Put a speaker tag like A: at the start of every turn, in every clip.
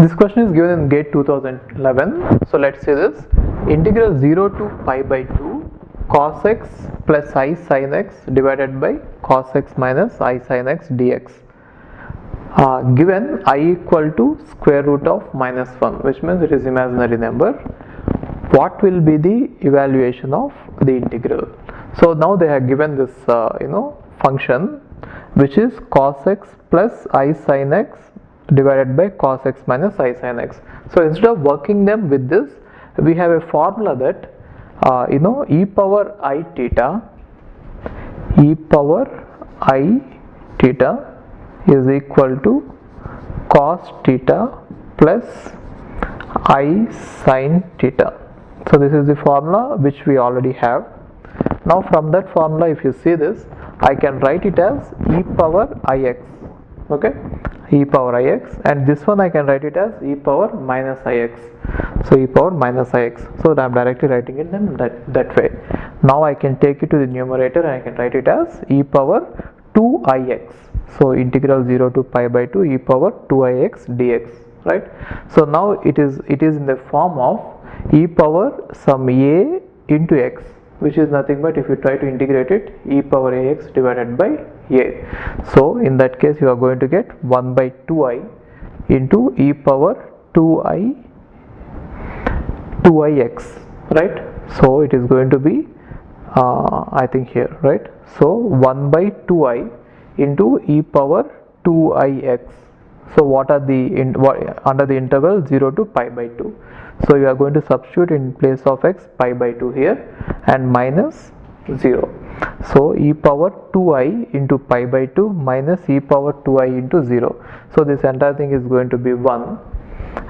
A: This question is given in GATE 2011. So let's say this: integral 0 to pi by 2 cos x plus I sin x divided by cos x minus I sin x dx. Given I equal to square root of minus 1, which means it is imaginary number. What will be the evaluation of the integral? So now they have given this function, which is cos x plus I sin x divided by cos x minus I sin x. So instead of working them with this, we have a formula that e power I theta is equal to cos theta plus I sin theta. So this is the formula which we already have. Now from that formula, if you see this, I can write it as e power ix, okay, e power ix, and this one I can write it as e power minus ix. So e power minus ix. So I am directly writing it in that way. Now I can take it to the numerator and I can write it as e power 2ix. So integral 0 to pi by 2 e power 2ix dx, right? So now it is in the form of e power some a into x, which is nothing but, if you try to integrate it, e power ax divided by a. So in that case you are going to get 1 by 2i into e power 2ix, right? So it is going to be I think here, right? So 1 by 2i into e power 2ix. So what are the under the interval 0 to pi by 2? So you are going to substitute in place of x pi by 2 here and minus 0. So e power 2i into pi by 2 minus e power 2i into 0. So this entire thing is going to be 1,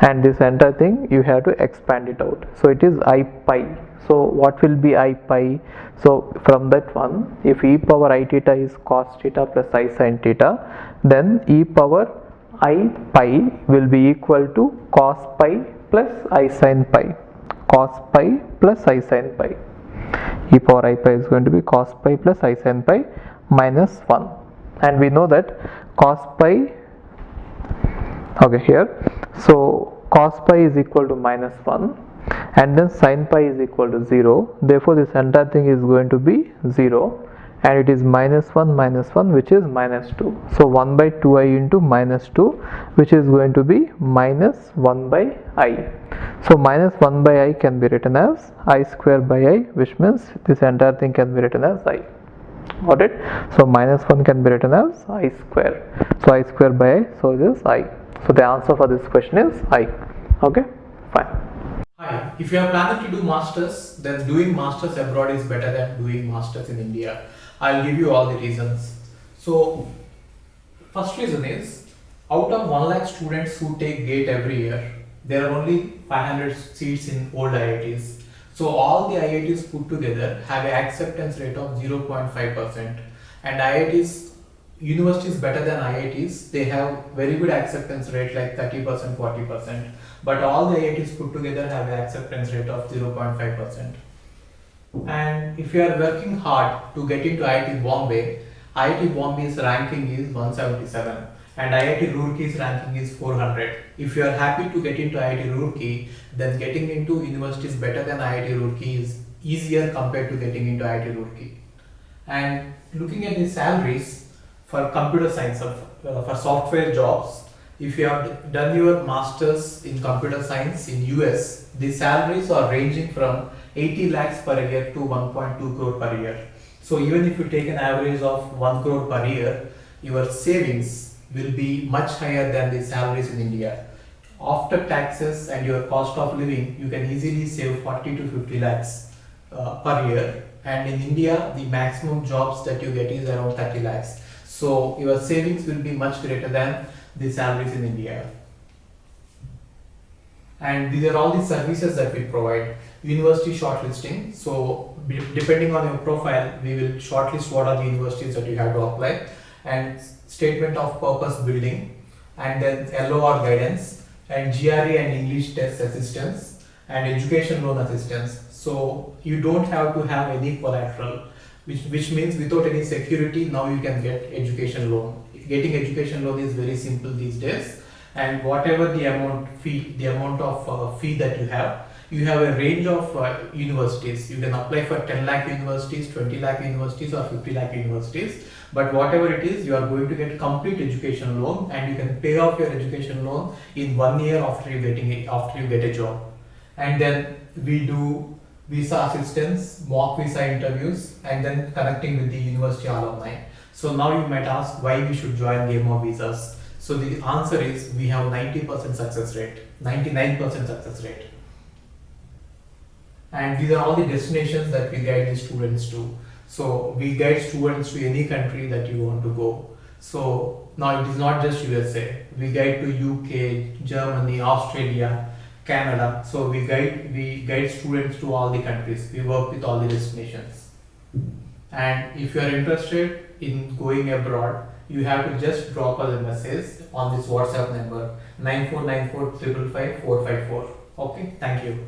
A: and this entire thing you have to expand it out. So it is I pi. So what will be I pi? So from that one, if e power I theta is cos theta plus I sin theta, then e power I pi will be equal to cos pi plus I sin pi. Cos pi plus I sin pi. E power I pi is going to be cos pi plus I sin pi minus 1. And we know that cos pi, okay, here. So cos pi is equal to minus 1, and then sin pi is equal to 0. Therefore this entire thing is going to be 0, and it is minus 1 which is minus 2. So 1 by 2i into minus 2, which is going to be minus 1 by I. So minus 1 by I can be written as I square by I, which means this entire thing can be written as I. Got it? So minus 1 can be written as I square. So I square by I, so this is I. So the answer for this question is I. Okay, fine.
B: Hi, if you are planning to do masters, then doing masters abroad is better than doing masters in India. I'll give you all the reasons. So first reason is, out of 1 lakh students who take GATE every year, there are only 500 seats in old IITs. So all the IITs put together have an acceptance rate of 0.5%, and IITs, universities better than IITs, they have very good acceptance rate like 30%, 40%, but all the IITs put together have an acceptance rate of 0.5%. And if you are working hard to get into IIT Bombay's ranking is 177 and IIT Roorkey's ranking is 400. If you are happy to get into IIT Roorkey, then getting into universities better than IIT Roorkey is easier compared to getting into IIT Roorkey. And looking at the salaries for computer science, for software jobs, if you have done your masters in computer science in US, the salaries are ranging from 80 lakhs per year to 1.2 crore per year. So even if you take an average of 1 crore per year, your savings will be much higher than the salaries in India. After taxes and your cost of living, you can easily save 40 to 50 lakhs per year. And in India, the maximum jobs that you get is around 30 lakhs. So your savings will be much greater than the salaries in India. And these are all the services that we provide. University shortlisting. So depending on your profile, we will shortlist what are the universities that you have to apply, and statement of purpose building, and then LOR guidance, and GRE and English test assistance, and education loan assistance. So you don't have to have any collateral, which means without any security, now you can get education loan. Getting education loan is very simple these days. and whatever the amount of fee that you have a range of universities. You can apply for 10 lakh universities, 20 lakh universities, or 50 lakh universities. But whatever it is, you are going to get complete education loan, and you can pay off your education loan in 1 year after you get a job. And then we do visa assistance, mock visa interviews, and then connecting with the university alumni. So now you might ask why we should join Game of Visas. So the answer is we have 90% success rate, 99% success rate. And these are all the destinations that we guide the students to. So we guide students to any country that you want to go. So now it is not just USA. We guide to UK, Germany, Australia, Canada. So we guide students to all the countries. We work with all the destinations. And if you are interested in going abroad, you have to just drop us a message on this WhatsApp number 9494 555 454. Okay, thank you.